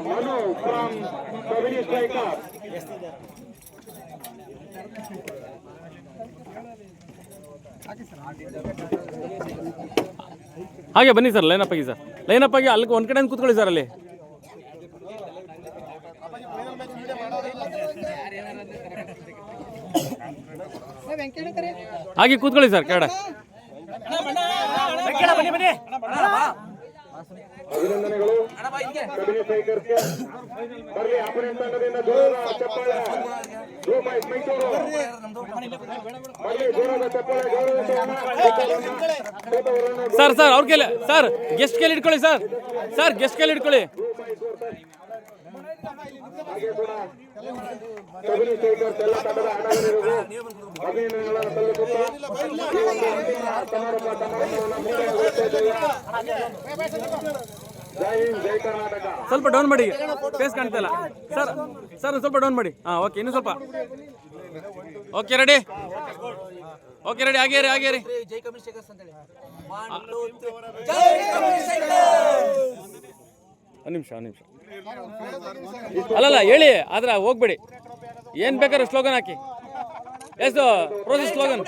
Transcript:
Manu from Kabini striker. ಹಾಗೆ ಬನ್ನಿ sir, lineup ಆಗಿ ಸರ್, ಲೈನಪ್ ಆಗಿ ಅಲ್ಲಿ ಒಂದು ಕಡೆ ಕೂತ್ಕೊಳ್ಳಿ ಸರ್. ಅಲ್ಲಿ ಹಾಗೆ ಕೂತ್ಕೊಳ್ಳಿ ಸರ್ ಕೆಳಗಡೆ. ಅಭಿನಂದನೆಗಳು ಕಬಿನಿ ಸ್ಟ್ರೈಕರ್ಸ್ಗೆ. ಬರಲಿ ಅಪೋನೆಂಟ್ ತಂಡದಿಂದ ಜೋರಾದ ಚಪ್ಪಾಳೆ. ಮೈಸೂರು ಬರಲಿ ಜೋರಾದ ಚಪ್ಪಾಳೆ. ಸರ್ ಸರ್ ಅವ್ರ ಕೈಲಿ ಸರ್ ಗೆಸ್ಟ್ ಕೈಲಿ ಇಟ್ಕೊಳ್ಳಿ ಸರ್. ಸರ್ ಗೆಸ್ಟ್ ಕೈಲಿ ಇಟ್ಕೊಳ್ಳಿ. ಹಾಗೆ ಕೂಡ ಕಬಿನಿ ಸ್ಟ್ರೈಕರ್ಸ್ ಎಲ್ಲ ತಂಡದ ಆಟಗಾರರಿಗೂ ಅಭಿನಂದನೆಗಳನ್ನು ಸಲ್ಲಿಸುತ್ತಾ ಈ ಒಂದು ಅಂತಿಮ ಸಮಾರೋಪ ಸಮಾರಂಭವನ್ನು ಮುಕ್ತಾಯಗೊಳಿಸ್ತಾ ಇದ್ದೇವೆ. ಜೈ ಹಿಂದ್, ಜೈ ಕರ್ನಾಟಕ. ಸ್ವಲ್ಪ ಡೌನ್ ಮಾಡಿ, ಫೇಸ್ ಕಾಣ್ತಾ ಇಲ್ಲ ಸರ್. ಸರ್ ಸ್ವಲ್ಪ ಡೌನ್ ಮಾಡಿ. ಹಾಂ ಓಕೆ, ಇನ್ನು ಸ್ವಲ್ಪ. Okay ready, okay ready. ಹಾಗೇ ರೀ, ಹಾಗೇ ರೀ. ಒಂದು ನಿಮಿಷ, ಒಂದು ನಿಮಿಷ. ಅಲ್ಲಲ್ಲ ಹೇಳಿ, ಆದ್ರೆ ಹೋಗ್ಬೇಡಿ. ಏನು ಬೇಕಾದ್ರೆ ಸ್ಲೋಗನ್ ಹಾಕಿ. ಎಷ್ಟು ಪ್ರೋಸೆಸ್ ಸ್ಲೋಗನ್.